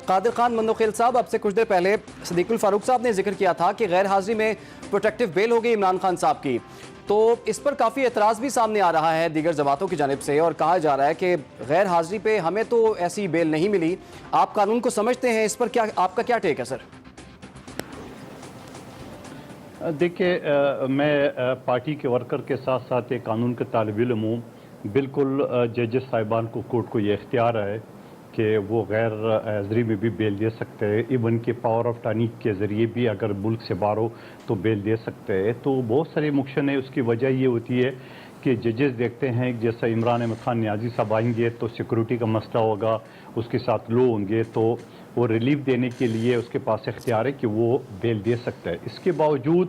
قادر خان مندوخیل صاحب، اب سے کچھ دیر پہلے صدیق الفاروق صاحب نے ذکر کیا تھا کہ غیر حاضری میں پروٹیکٹیو بیل ہو گئی عمران خان صاحب کی، تو اس پر کافی اعتراض بھی سامنے آ رہا ہے دیگر جماعتوں کی جانب سے، اور کہا جا رہا ہے کہ غیر حاضری پہ ہمیں تو ایسی بیل نہیں ملی۔ آپ قانون کو سمجھتے ہیں، اس پر آپ کا کیا ٹیک ہے سر؟ دیکھیں، میں پارٹی کے ورکر کے ساتھ ساتھ ایک قانون کے طالب علم ہوں۔ بالکل ججز صاحبان کو، کورٹ کو یہ اختیار ہے کہ وہ غیر حاضری میں بھی بیل دے سکتے ہیں، ایون کے پاور آف ٹرنی کے ذریعے بھی اگر ملک سے باہر ہو تو بیل دے سکتے ہیں۔ تو بہت سارے موشن ہے، اس کی وجہ یہ ہوتی ہے کہ ججز دیکھتے ہیں جیسا عمران احمد خان نیازی صاحب آئیں گے تو سیکورٹی کا مسئلہ ہوگا، اس کے ساتھ لو ہوں گے، تو وہ ریلیف دینے کے لیے اس کے پاس اختیار ہے کہ وہ بیل دے سکتا ہے۔ اس کے باوجود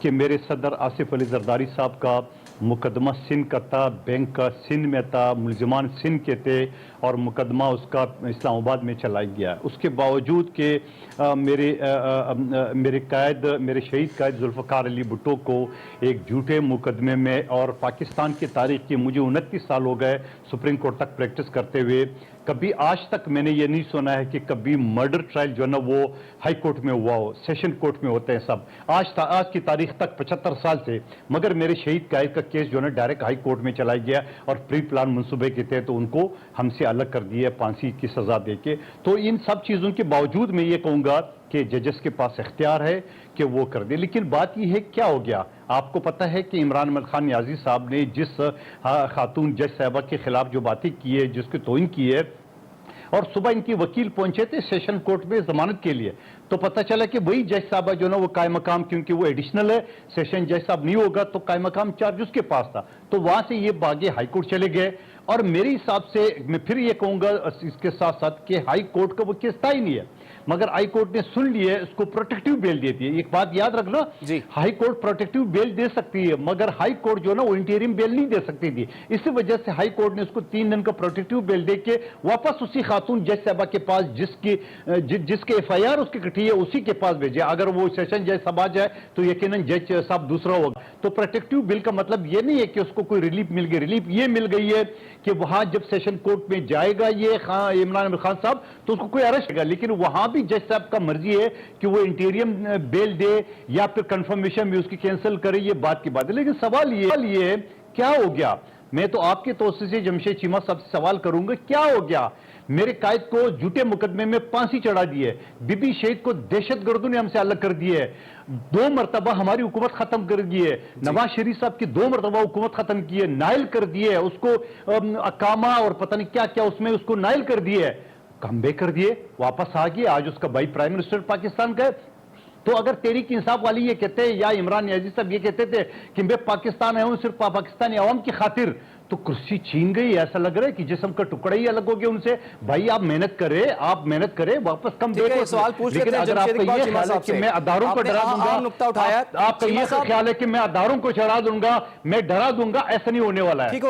کہ میرے صدر آصف علی زرداری صاحب کا مقدمہ سندھ کا تھا، بینک کا سندھ میں تھا، ملزمان سندھ کے تھے، اور مقدمہ اس کا اسلام آباد میں چلایا گیا، اس کے باوجود کہ میرے شہید قائد ذوالفقار علی بھٹو کو ایک جھوٹے مقدمے میں، اور پاکستان کی تاریخ کی مجھے 29 سال ہو گئے سپریم کورٹ تک پریکٹس کرتے ہوئے، کبھی آج تک میں نے یہ نہیں سنا ہے کہ کبھی مرڈر ٹرائل جو ہے نا وہ ہائی کورٹ میں ہوا ہو، سیشن کورٹ میں ہوتے ہیں سب، آج کی تاریخ تک 75 سال سے، مگر میرے شہید قائد کا کیس جو ہے نا ڈائریکٹ ہائی کورٹ میں چلایا گیا، اور پری پلان منصوبے کے تحت ان کو ہم سے الگ کر دیا پھانسی کی سزا دے کے۔ تو ان سب چیزوں کے باوجود میں یہ کہوں گا کہ ججز کے پاس اختیار ہے کہ وہ کر دے، لیکن بات یہ ہے کیا ہو گیا۔ آپ کو پتہ ہے کہ عمران احمد خان نیازی صاحب نے جس خاتون جج صاحبہ کے خلاف جو باتیں کی ہے، جس کی توہین کی ہے، اور صبح ان کی وکیل پہنچے تھے سیشن کورٹ میں ضمانت کے لیے، تو پتہ چلا کہ وہی جج صاحبہ جو نا وہ قائم مقام، کیونکہ وہ ایڈیشنل ہے، سیشن جج صاحب نہیں ہوگا تو قائم مقام چارج اس کے پاس تھا، تو وہاں سے یہ باغے ہائی کورٹ چلے گئے۔ اور میرے حساب سے میں پھر یہ کہوں گا اس کے ساتھ ساتھ کہ ہائی کورٹ کا وہ کیس تھا ہی نہیں ہے، مگر ہائی کورٹ نے سن لیے، اس کو پروٹیکٹیو بیل دیتی ہے۔ ایک بات یاد رکھنا، ہائی کورٹ پروٹیکٹیو بیل دے سکتی ہے، مگر ہائی کورٹ جو نا وہ انٹیریم بیل نہیں دے سکتی تھی، اسی وجہ سے ہائی کورٹ نے اس کو 3 دن کا پروٹیکٹیو بیل دے کے واپس اسی خاتون جج صاحبہ کے پاس جس کے ایف آئی آر اس کی کٹی ہے اسی کے پاس بھیجے۔ اگر وہ سیشن جج صاحب آ جائے تو یقیناً جج صاحب دوسرا ہوگا۔ تو پروٹیکٹیو بیل کا مطلب یہ نہیں ہے کہ اس کو کوئی ریلیف مل گئی، ریلیف یہ مل گئی ہے کہ وہاں جب سیشن کورٹ میں جائے گا یہ عمران احمد خان صاحب تو اس کو کوئی ارسٹ کرے گا، لیکن وہاں بھی جج صاحب کا مرضی ہے کہ وہ انٹیریم بیل دے یا پھر کنفرمیشن میں اس کی کینسل کرے، یہ بات کی بات ہے۔ لیکن سوال یہ ہے کیا ہو گیا؟ میں تو آپ کے توسط سے جمشید چیمہ صاحب سے سوال کروں گا، کیا ہو گیا؟ میرے قائد کو جھوٹے مقدمے میں پھانسی چڑھا دی ہے، بی بی شہید کو دہشت گردوں نے ہم سے الگ کر دی ہے، 2 مرتبہ ہماری حکومت ختم کر دی ہے، نواز شریف صاحب کی 2 مرتبہ حکومت ختم کی ہے، نائل کر دی ہے، اس کو اقامہ اور پتہ نہیں کیا کیا اس میں اس کو نائل کر دی ہے، کم بے کر دیے، واپس آ گئے، آج اس کا بھائی پرائم منسٹر پاکستان کا ہے۔ تو اگر تحریک انصاف والی یہ کہتے ہیں یا عمران نیازی صاحب یہ کہتے تھے کہ میں پاکستان آیا ہوں صرف پاکستانی عوام کی خاطر، تو کرسی چھین گئی، ایسا لگ رہا ہے کہ جسم کا ٹکڑا ہی الگ ہو گیا ان سے۔ بھائی آپ محنت کریں واپس کم دیکھو۔ سوال پوچھ لیتے ہیں اگر آپ کا یہ خیال ہے کہ میں اداروں کو ڈرا دوں گا، آپ کا یہ خیال ہے کہ میں اداروں کو چڑھا دوں گا، میں ڈرا دوں گا، ایسا نہیں ہونے والا ہے۔